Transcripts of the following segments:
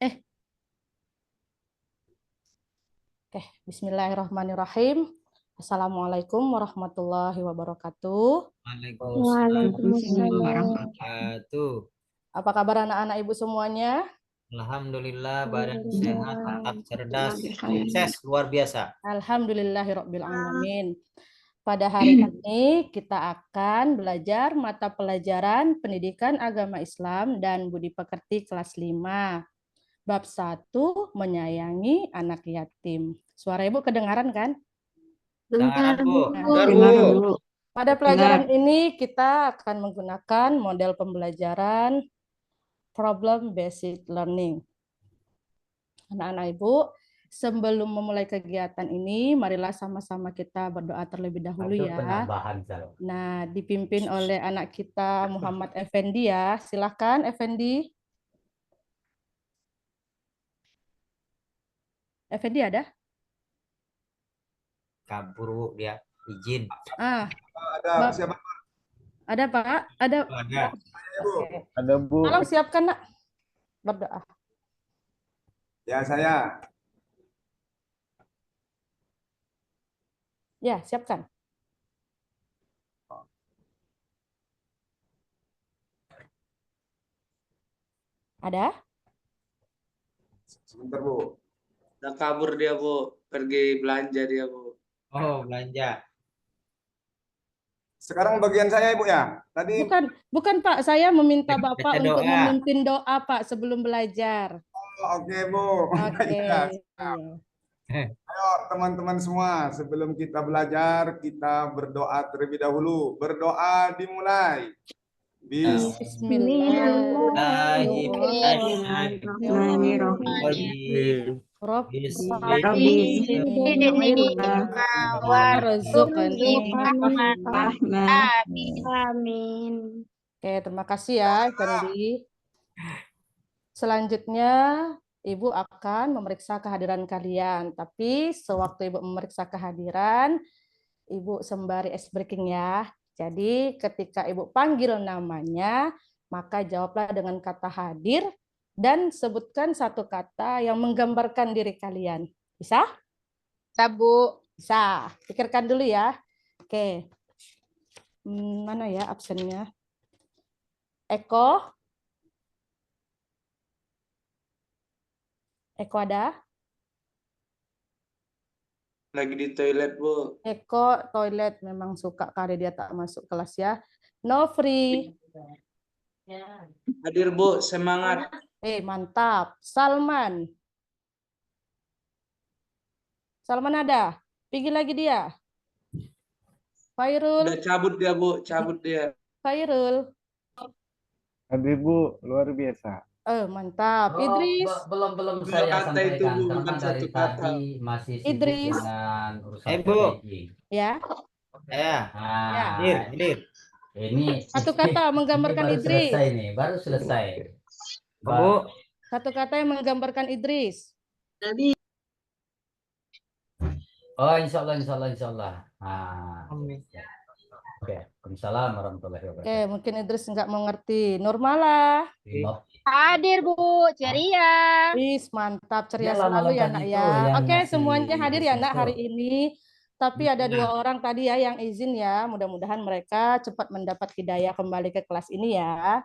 Eh, Bismillahirrahmanirrahim. Assalamualaikum warahmatullahi wabarakatuh. Waalaikumsalam warahmatullahi Waalaikumsalam. wabarakatuh. Apa kabar anak-anak ibu semuanya? Alhamdulillah badan sehat, Alhamdulillah. otak cerdas, sukses luar biasa. Alhamdulillahirabbil alamin. Pada hari ini kita akan belajar mata pelajaran Pendidikan Agama Islam dan Budi Pekerti kelas 5. Bab 1, menyayangi anak yatim. Suara ibu kedengaran kan? Dengaran Dengar, Bu, Bu. dengar Dengar, Bu. Bu. Pada pelajaran ini kita akan menggunakan model pembelajaran problem based learning. Anak-anak ibu, sebelum memulai kegiatan ini, marilah sama-sama kita berdoa terlebih dahulu ya. Nah, dipimpin oleh anak kita Muhammad Effendi ya. Silahkan Effendi. Effendi ada? Kabur Bu dia, izin. Ada siapa? Ada Pak? Ada. Ada. Oke. Ada Bu. Tolong siapkan nak berdoa. Ya saya. Ya, siapkan. Ada? Sebentar Bu. Udah kabur dia, Bu. Pergi belanja dia, Bu. Oh, belanja. Sekarang bagian saya Ibu ya. Tadi Bukan Pak, saya meminta Baca Bapak untuk doa. memimpin doa Pak sebelum belajar. oke Bu. Oke. Ya, Iya. Ayo teman-teman semua, sebelum kita belajar, kita berdoa terlebih dahulu. Berdoa dimulai. Bismillahirrahmanirrahim. Amin. Oke, terima kasih ya, Fendi. Selanjutnya, Ibu akan memeriksa kehadiran kalian. Tapi sewaktu Ibu memeriksa kehadiran, Ibu sembari ice breaking ya. Jadi ketika Ibu panggil namanya, maka jawablah dengan kata hadir dan sebutkan satu kata yang menggambarkan diri kalian. Bisa? Bisa, Bu. Bisa. Pikirkan dulu ya. Oke. Mana ya absennya? Eko? Eko ada? Lagi di toilet, Bu. Eko toilet, memang suka kali dia tak masuk kelas ya. Nofri. Hadir, Bu. Semangat. Mantap. Salman. Salman ada? Pergi lagi dia. Fairul. Udah cabut dia, Bu. Cabut dia. Fairul. Hadir Bu, luar biasa. Mantap. Idris. Belum Dua saya kata itu, sampaikan Bu, karena bukan dari satu kata. tadi masih sibuk Idris. dengan urusan Bu. PPJ. Ya. Ya. Nah, Hadir. ini Satu kata menggambarkan ini baru Idris. selesai nih, baru selesai. Bu. Satu kata yang menggambarkan Idris. Oh, insya Allah. Nah, Amin. oke. Waalaikumsalam warahmatullahi Oke, wabarakatuh. mungkin Idris nggak mengerti. Nurmala. Hadir Bu, ceria. Mantap, ceria Ya, selalu ya lama-lama nak itu ya. yang Oke, masih semuanya hadir ya nak itu. hari ini. Tapi ada dua orang tadi ya yang izin ya. Mudah-mudahan mereka cepat mendapat hidayah kembali ke kelas ini ya.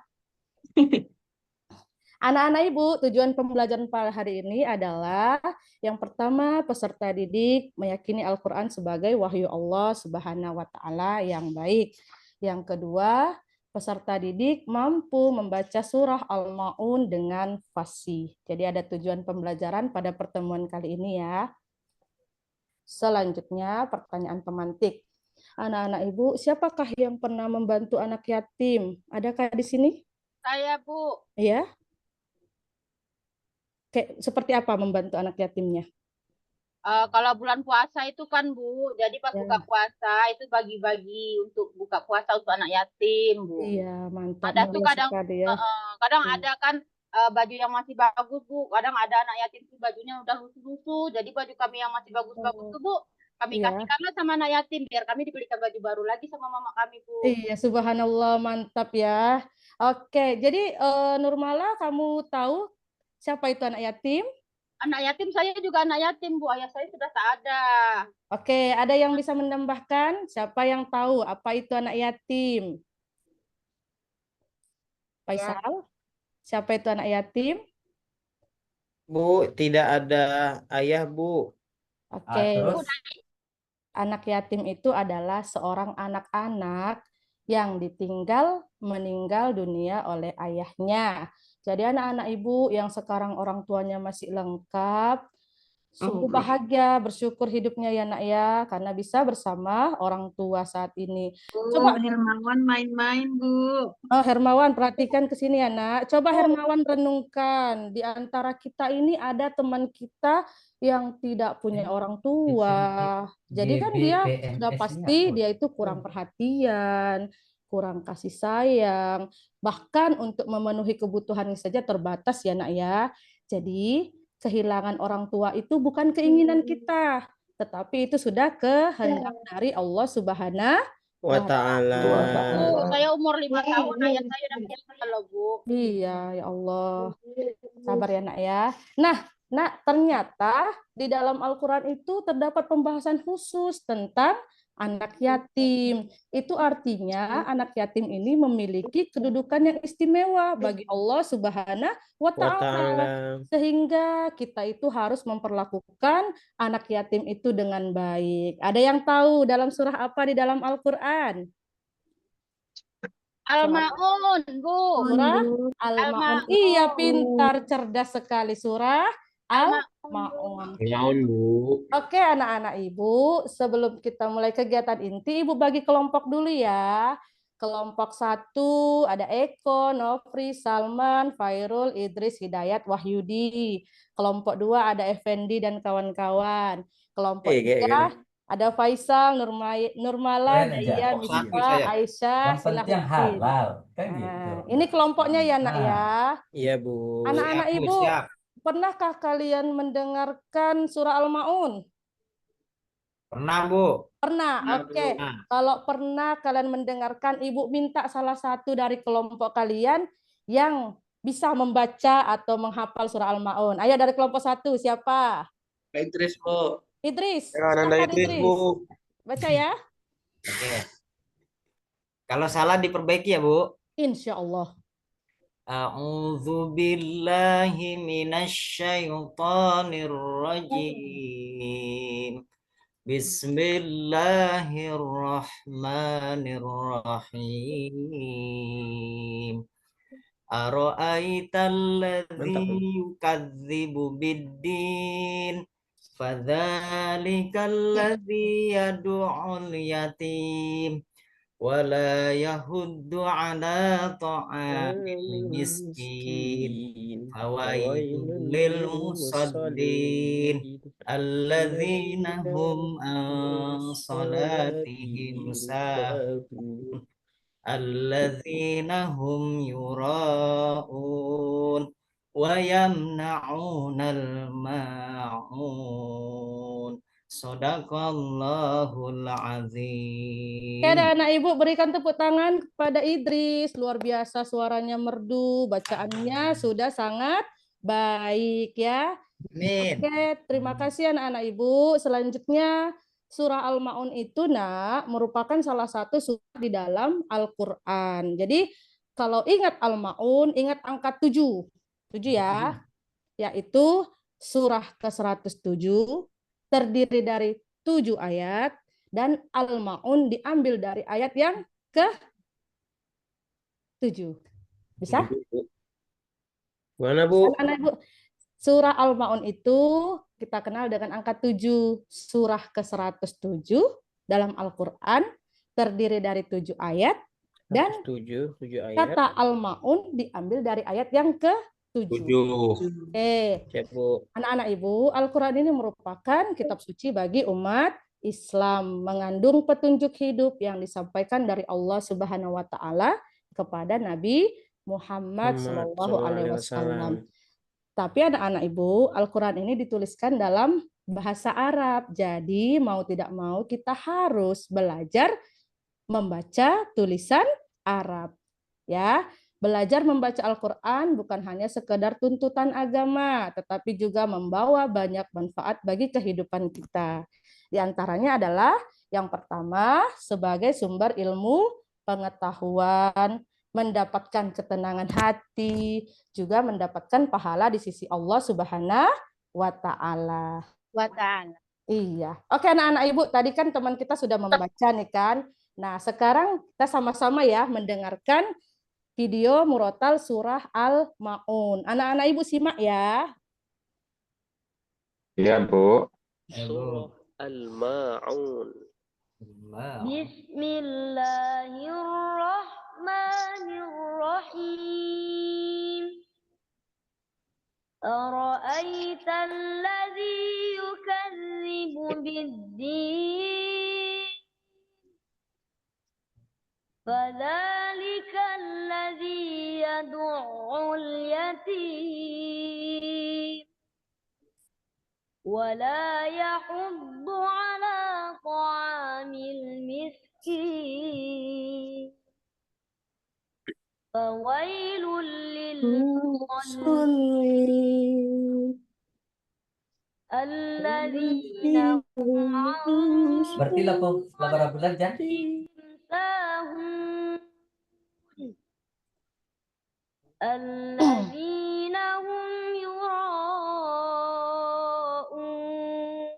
Anak-anak Ibu, tujuan pembelajaran pada hari ini adalah yang pertama, peserta didik meyakini Al-Quran sebagai wahyu Allah Subhanahu wa Ta'ala yang baik. Yang kedua, peserta didik mampu membaca surah Al-Ma'un dengan fasih. Jadi ada tujuan pembelajaran pada pertemuan kali ini ya. Selanjutnya, pertanyaan pemantik. Anak-anak Ibu, siapakah yang pernah membantu anak yatim? Adakah di sini? Saya, Bu. Iya. Kayak seperti apa membantu anak yatimnya? Kalau bulan puasa itu kan, Bu, jadi pas buka puasa itu bagi-bagi untuk buka puasa untuk anak yatim, Bu. Iya, mantap. Ada tuh kadang, ya. kadang ada kan baju yang masih bagus, Bu. Kadang ada anak yatim tuh bajunya udah lusuh-lusuh. Jadi baju kami yang masih bagus-bagus tuh, Bu, kami kasihkanlah sama anak yatim biar kami dibelikan baju baru lagi sama mama kami, Bu. Iya, subhanallah, mantap ya. Oke, jadi Nurmala, kamu tahu Siapa itu anak yatim? Anak yatim saya juga anak yatim, Bu. Ayah saya sudah tak ada. Oke, ada yang bisa menambahkan? Siapa yang tahu apa itu anak yatim? Faisal, siapa itu anak yatim? Bu, tidak ada ayah, Bu. Oke, Terus anak yatim itu adalah seorang anak-anak yang ditinggal meninggal dunia oleh ayahnya. Jadi anak-anak ibu yang sekarang orang tuanya masih lengkap, sungguh bahagia, bersyukur hidupnya ya nak ya, karena bisa bersama orang tua saat ini. Coba Hermawan main-main, Bu. Oh, Hermawan, perhatikan ke sini ya, Nak. Coba Hermawan renungkan, di antara kita ini ada teman kita yang tidak punya orang tua. Jadi kan dia sudah pasti dia itu kurang perhatian, kurang kasih sayang, bahkan untuk memenuhi kebutuhannya saja terbatas ya, Nak ya. Jadi, kehilangan orang tua itu bukan keinginan kita, tetapi itu sudah kehendak dari Allah Subhanahu Wa ta'ala. Bu, saya umur 5 tahun, ayah saya udah meninggal loh, Bu. Iya, ya Allah. Sabar ya, Nak ya. Nah, Nak, ternyata di dalam Al-Quran itu terdapat pembahasan khusus tentang anak yatim. Itu artinya anak yatim ini memiliki kedudukan yang istimewa bagi Allah Subhanahu wa Ta'ala. Sehingga kita itu harus memperlakukan anak yatim itu dengan baik. Ada yang tahu dalam surah apa di dalam Al-Quran? Al-Maun, Bu. Surah Al-Maun. Iya, pintar, cerdas sekali. Surah Al-Maun. Naon, Bu. Oke, anak-anak ibu, sebelum kita mulai kegiatan inti, ibu bagi kelompok dulu ya. Kelompok 1 ada Eko, Nofri, Salman, Fairul, Idris, Hidayat, Wahyudi. Kelompok 2 ada Effendi dan kawan-kawan. Kelompok 3 ada Faisal, Nurmala, Daya, Misbah, Aisyah, yang penting halal, kan gitu. Nah, ini kelompoknya ya, Nak ya. Iya, Bu. Anak-anak Siap, Bu, ibu, siap. pernahkah kalian mendengarkan surah Al-Maun? Pernah, Bu. Pernah, oke. Nah. Kalau pernah kalian mendengarkan, ibu minta salah satu dari kelompok kalian yang bisa membaca atau menghafal surah Al-Maun. Ayo dari kelompok 1, siapa? Idris, Bu. Idris. Nanda Silakan, Idris, Bu. Baca ya. Oke. Kalau salah diperbaiki ya, Bu. Insya Allah. A'udzu billahi minasyaitonir rajim. Bismillahirrahmanirrahim. Ara'aital ladzi yukadzibu biddin fadzalikal ladzi yad'ul yatim wala yahuddu ala ta'amil miskin fawailul lil musaddin alladzina hum an salatihim sahun alladzina hum yura'un wa yamna'unal ma'un. Shadaqallahul azim. Oke, anak ibu berikan tepuk tangan kepada Idris. Luar biasa suaranya merdu, bacaannya sudah sangat baik ya. Amin. Oke, terima kasih anak-anak ibu. Selanjutnya surah Al-Maun itu merupakan salah satu surah di dalam Al-Quran. Jadi kalau ingat Al-Maun, ingat angka 7. 7 ya. Yaitu surah ke-107 terdiri dari 7 ayat dan Al-Maun diambil dari ayat yang ke-7. Bisa? Mana, Bu? Anak-anak ibu, surah Al-Maun itu kita kenal dengan angka 7. Surah ke-107 dalam Al-Quran terdiri dari 7 ayat dan 7 ayat. kata Al-Maun diambil dari ayat yang ke-7. Anak-anak ibu, Al-Quran ini merupakan kitab suci bagi umat Islam, mengandung petunjuk hidup yang disampaikan dari Allah Subhanahu wa Ta'ala kepada Nabi Muhammad SAW. Tapi anak-anak ibu, Al-Quran ini dituliskan dalam bahasa Arab. Jadi mau tidak mau kita harus belajar membaca tulisan Arab. Ya, belajar membaca Al-Quran bukan hanya sekedar tuntutan agama, tetapi juga membawa banyak manfaat bagi kehidupan kita. Di antaranya adalah yang pertama, sebagai sumber ilmu, pengetahuan, mendapatkan ketenangan hati, juga mendapatkan pahala di sisi Allah Subhanahu wa Ta'ala. Iya. Oke, anak-anak Ibu, tadi kan teman kita sudah membaca nih kan. Nah, sekarang kita sama-sama ya mendengarkan video murotal surah Al-Maun. Anak-anak Ibu simak ya. Iya, Bu. Surah Al-Ma'un. Bismillahirrahmanirrahim. أرأيت الذي يكذب بالدين فذلك الذي يدع اليتيم ولا يحض على طعام المسكين فويل للمصلين الذين هم عن Berarti lagu lagu belajar. ساهون الذين هم يراءون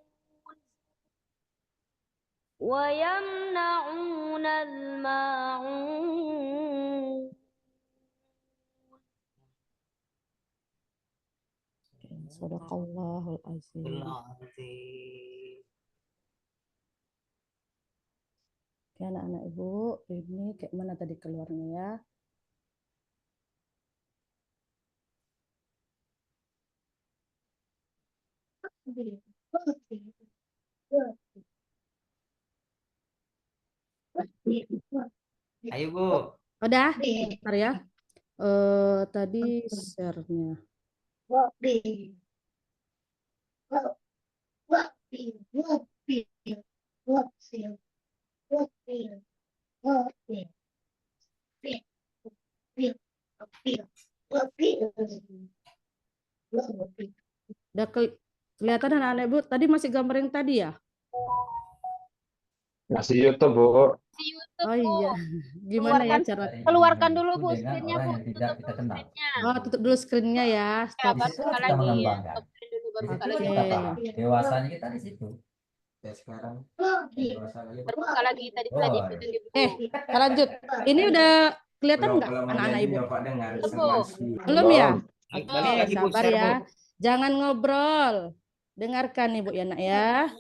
ويمنعون الماعون Sadaqallahul azim. Oke, anak-anak Ibu, ini kayak mana tadi keluarnya ya? Ayo Bu. Udah, bentar ya. Tadi share-nya. Udah kelihatan anak-anak Ibu, tadi masih gambar yang tadi ya? Masih YouTube, Bu. Oh iya, gimana ya cara? Keluarkan dulu Bu Dengan screen-nya orang Bu. yang tidak Tutup kita dulu kenal. screen-nya. Oh, tutup dulu screen-nya ya. Ya, Stop. baru Kita buka lagi ya. mengembangkan. Stop screen dulu, baru Itu buka kita lagi. paham. Dewasanya kita di situ. Ya sekarang. Baru buka lagi. Tadi Oh, lagi iya. itu dibuka. Kita lanjut. Ini udah kelihatan nggak anak-anak Ibu? Belum ya? Balik Oke, lagi Bu, sabar share, Bu. ya. Jangan ngobrol. Dengarkan Ibu ya, Nak ya.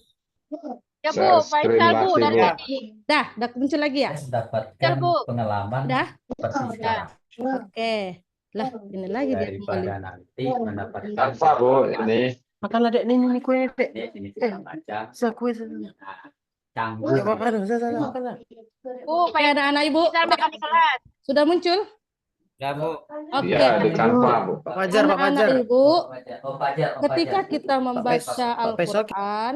Ya Bu, Share screen Faisal Bu lagi, dari Bu. tadi. Udah muncul lagi ya? Kita mendapatkan Bu. pengalaman Udah? seperti sekarang. Oke. Lah, ini lagi dia kembali. Daripada nanti mendapatkan Apa, Bu? Ini. Makan adek ini kue dek. Ini kita baca. Saya kue. Canggung. Ya makan, saya makan. Bu, Oke, anak-anak Ibu. Faisal makan di kelas. Sudah muncul? Ya Bu. Oke. Iya, di Canva, Bu. Pak Fajar, Pak Fajar. Anak-anak Ibu, Oh, Fajar, oh, ketika Fajar. kita membaca Pak Faisal. Al-Quran,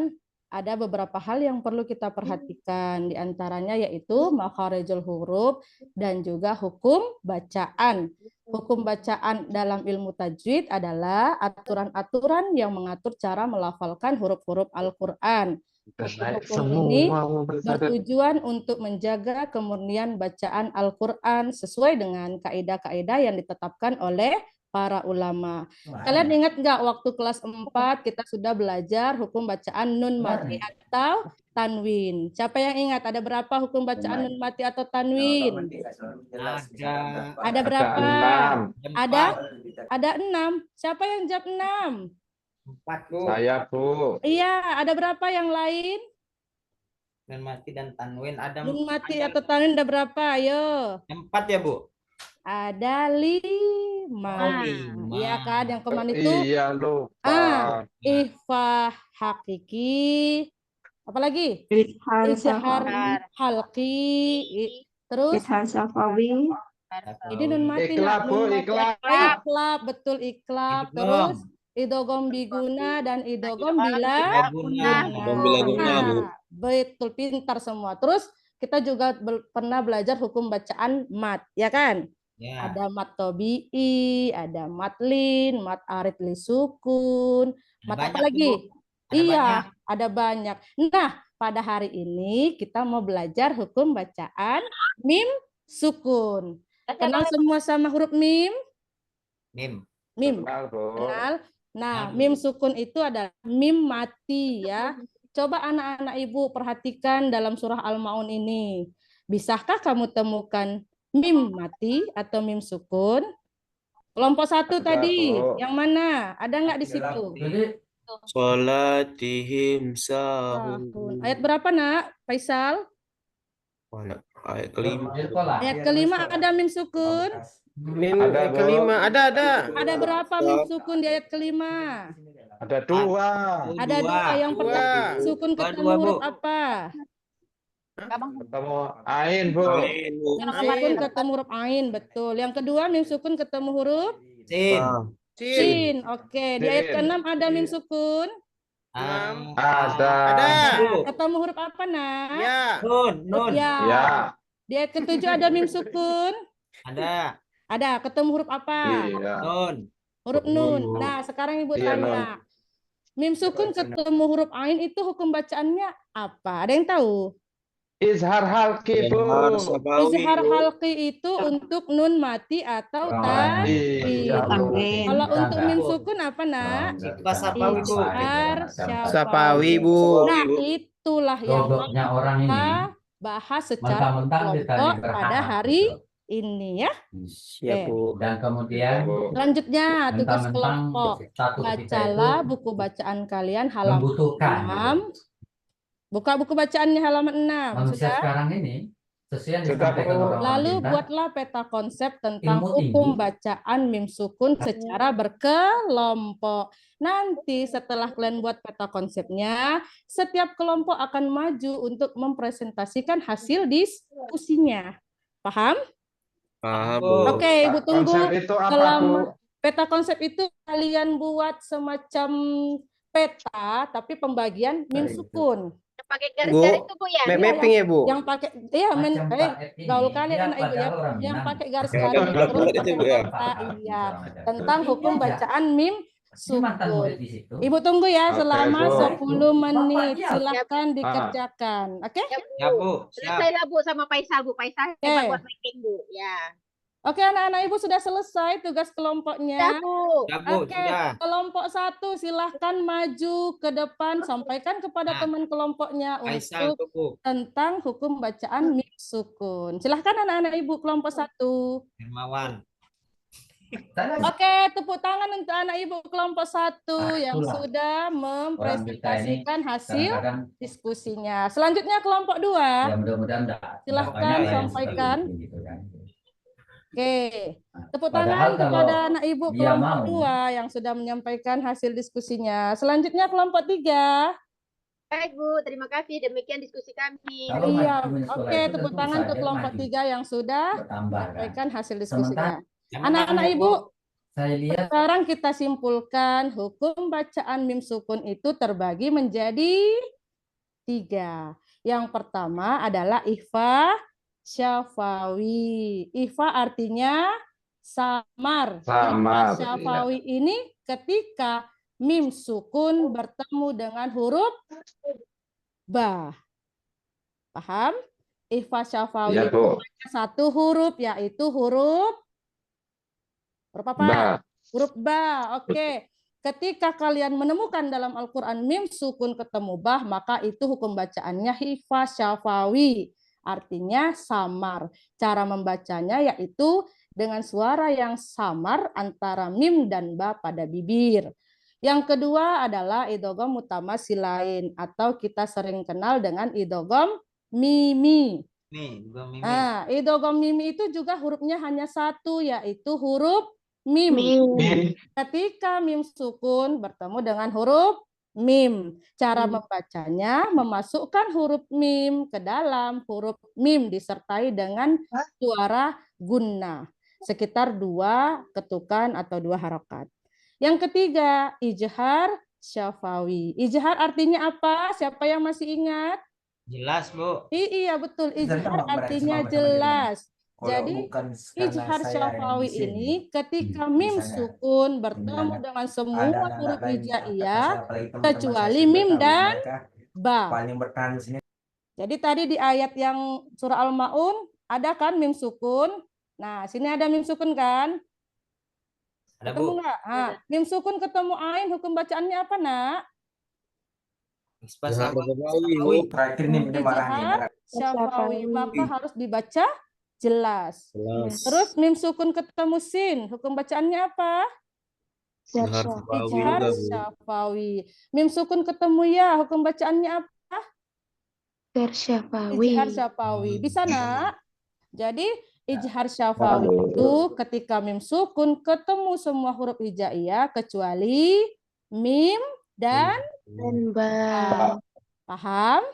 ada beberapa hal yang perlu kita perhatikan. Di antaranya yaitu makharijul huruf dan juga hukum bacaan. Hukum bacaan dalam ilmu tajwid adalah aturan-aturan yang mengatur cara melafalkan huruf-huruf Al-Quran. Hukum ini bertujuan untuk menjaga kemurnian bacaan Al-Quran sesuai dengan kaidah-kaidah yang ditetapkan oleh para ulama. Kalian ingat nggak waktu kelas 4 kita sudah belajar hukum bacaan nun mati atau tanwin? Siapa yang ingat ada berapa hukum bacaan nun mati atau tanwin? Ada berapa? Ada 6. Ada 6. Siapa yang jawab 6? 4 Bu. Saya, Bu. Iya, ada berapa yang lain? Nun mati dan tanwin ada Nun mati atau tanwin ada berapa? Ayo. 4 ya Bu. Ada 5. Oh, 5. Iya kan, yang kemarin itu Iya, lupa. ihfah hakiki. Apalagi? Izhar halqi. Terus ini nun mati. Iklab, nak? Bu, Nun mati. iklab. Iklab, betul iklab. Terus idogom biguna dan idogom bila guna. Betul, pintar semua. Terus kita juga pernah belajar hukum bacaan mat, ya kan? Ya. Ada mat tobi'i, ada mat lin, mat arid li sukun, Ada mat apa banyak tuh, lagi? Bu. Ada Iya, banyak. ada banyak. Nah, pada hari ini kita mau belajar hukum bacaan mim sukun. Kenal semua sama huruf mim? Mim. Mim. Kenal, Bu. Kenal? Nah, Kenal, Bu. mim sukun itu adalah mim mati ya. Coba anak-anak ibu perhatikan dalam surah Al-Maun ini. Bisakah kamu temukan mim mati atau mim sukun? Kelompok 1 Ada, tadi, Bu. yang mana? Ada nggak di situ? Jadi Salatihim sahun. Tahun. Ayat berapa nak, Faisal? Mana? Ayat kelima. Ayat kelima ada mim sukun. Mim Ada, Bu. kelima. Ada. Ada berapa mim sukun di ayat kelima? Ada 2. Ada dua. Yang pertama mim sukun ketemu Dua, Bu. huruf apa? Ketemu ain, Bu. Ain, Bu. Mim sukun ketemu huruf ain, betul. Yang kedua mim sukun ketemu huruf Sin. Sin. sin. Oke, di ayat Sin. ke-6 ada mim sukun. Ada. Bu. Ketemu huruf apa, Nak? Ya. Nun. Ya. Ya. Di ayat ke-7 ada mim sukun. Ada. Ada, ketemu huruf apa? Iya. Nun. Huruf nun. Nun. Nah, sekarang Ibu Iya, tanya. Mim sukun ketemu huruf ain itu hukum bacaannya apa? Ada yang tahu? Izhar halki, Bu. Izhar halqi itu untuk nun mati atau tanwin. Iya, Bu. Kalau untuk mim sukun apa, Nak? Sifat sapawi, Bu. Izhar Sapawi, Bu. Nah, itulah yang Dodoknya orang ini. kita bahas secara Mentang-mentang kelompok ditanya pada berharap, hari gitu. ini ya. Siap, Bu. Dan kemudian Bu. Selanjutnya tugas mentang-mentang kelompok. status kita itu Bacalah buku bacaan kalian halaman membutuhkan. 6. Buka buku bacaannya halaman 6. Manusia Sudah? sekarang ini sesuai yang Sudah, disampaikan Bu. orang Lalu pintar, buatlah peta konsep tentang Ilmu hukum tinggi. bacaan mim sukun secara berkelompok. Nanti setelah kalian buat peta konsepnya, setiap kelompok akan maju untuk mempresentasikan hasil diskusinya. Paham? Paham, Bu. Bu. Oke, Ibu tunggu. Konsep itu apa, Bu? Selama peta konsep itu kalian buat semacam peta tapi pembagian mim sukun. Pakai garis-garis tuh Bu ya. Mapping ya, Bu. Yang pakai macam Pak Ed ini, gaul kalian dia anak ibu ya, padahal orang yang Minang. pakai garis Ya, garis ada terus buat itu, pakai Bu, ya. peta, iya, tentang hukum bacaan mim Ini mantan sukun. murid di situ. Ibu tunggu ya Oke, selama Bu. 10 menit. Bapak, Silahkan dikerjakan. Oke? Ya, Ya, Bu. Siap. Selesai lah Bu sama Faisal Bu. Faisal hebat buat mapping Bu. Ya. Oke, anak-anak ibu sudah selesai tugas Ya kelompoknya. Bu. Ya, Bu. Oke, Sudah. kelompok 1 silahkan maju ke depan, sampaikan kepada Nah, teman kelompoknya Faisal untuk tuh, Bu. tentang hukum bacaan mim sukun. Silahkan anak-anak ibu kelompok 1. Hermawan. Saya Oke, tepuk tangan untuk anak ibu kelompok 1 yang itulah. sudah Orang kita ini mempresentasikan hasil kadang-kadang diskusinya. Selanjutnya kelompok 2. ya mudah-mudahan enggak Silahkan banyak lah yang sampaikan. seperti itu, gitu kan. Oke, tepuk Padahal tangan kepada kalau anak ibu dia kelompok mau. 2 yang sudah menyampaikan hasil diskusinya. Selanjutnya kelompok 3. Baik Bu, terima kasih. Demikian diskusi kami. Kalau Iya, maju sekolah oke, itu tepuk tentu tangan untuk saja kelompok maju. 3 yang sudah Bertambah kan. menyampaikan hasil diskusinya. Yang Anak-anak mana, ibu, Saya lihat sekarang kita simpulkan hukum bacaan mim sukun itu terbagi menjadi 3. Yang pertama adalah ikhfa syafawi. Ikhfa artinya samar. Samar, Ikhfa syafawi ini ketika mim sukun bertemu dengan huruf ba. Paham? Ikhfa syafawi Iya, itu Bu. hanya satu huruf, yaitu huruf apa? Ba. Huruf ba. Oke. Ketika kalian menemukan dalam Al-Quran mim sukun ketemu bah, maka itu hukum bacaannya ikhfa syafawi. Artinya samar. Cara membacanya yaitu dengan suara yang samar antara mim dan ba pada bibir. Yang kedua adalah idgham mutamasilain atau kita sering kenal dengan idgham mimi. Nih, gua Mimi. Nah, idgham mimi itu juga hurufnya hanya satu, yaitu huruf mim. Ketika mim sukun bertemu dengan huruf mim. Cara membacanya memasukkan huruf mim ke dalam huruf mim disertai dengan suara gunna. Sekitar 2 ketukan atau 2 harokat. Yang ketiga, ijhar syafawi. Ijhar artinya apa? Siapa yang masih ingat? Jelas, Bu. Iya betul, ijhar artinya jelas. Jadi ijhar syafawi ini ketika mim sukun bertemu dengan semua huruf hijaiyah kecuali mim dan ba. Jadi tadi di ayat yang surah Al-Maun ada kan mim sukun. Nah, sini ada mim sukun kan? Ada, Ketemu Bu. nggak? Mim sukun ketemu ain, hukum bacaannya apa, Nak? Isbah Ijhar syafawi, maka harus dibaca jelas. Terus mim sukun ketemu sin, hukum bacaannya apa? Ijhar syafawi. Mim sukun ketemu ya, hukum bacaannya apa? Ijhar syafawi. Bisa, Nak? Jadi ijhar syafawi itu ketika mim sukun ketemu semua huruf hijaiyah kecuali mim dan ba. Paham?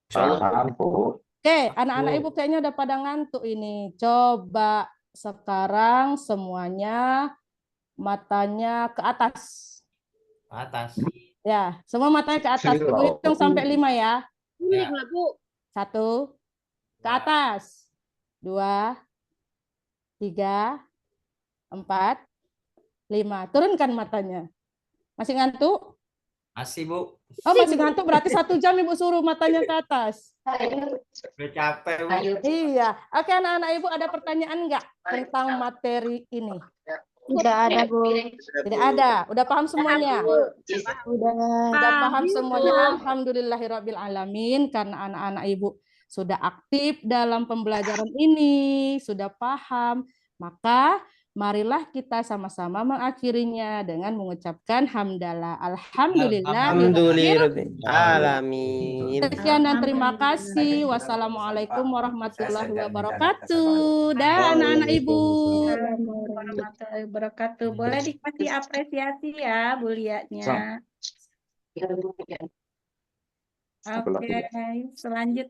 Oke, anak-anak ibu kayaknya udah pada ngantuk ini. Coba sekarang semuanya matanya ke atas. Atas. Ya, semua matanya ke atas. Ibu hitung sampai 5 ya. Kuning lah, Bu. 1, ke atas. 2, 3, 4, 5. Turunkan matanya. Masih ngantuk? Masih, Bu. Oh, masih ngantuk berarti 1 jam ibu suruh matanya ke atas. Udah capek, Bu. Iya. Oke, anak-anak ibu ada pertanyaan nggak tentang materi ini? Tidak ada, Bu. Tidak ada. Udah paham semuanya? Udah paham semuanya. Alhamdulillahirabbil alamin karena anak-anak ibu sudah aktif dalam pembelajaran ini, sudah paham, maka marilah kita sama-sama mengakhirinya dengan mengucapkan hamdalah. Alhamdulillahirabbil Alamin. Sekian dan terima kasih. Wassalamualaikum warahmatullahi wabarakatuh. Dan anak-anak ibu. Warahmatullahi wabarakatuh. Boleh dikasih apresiasi ya, Bu Lianya. Oke, selanjutnya.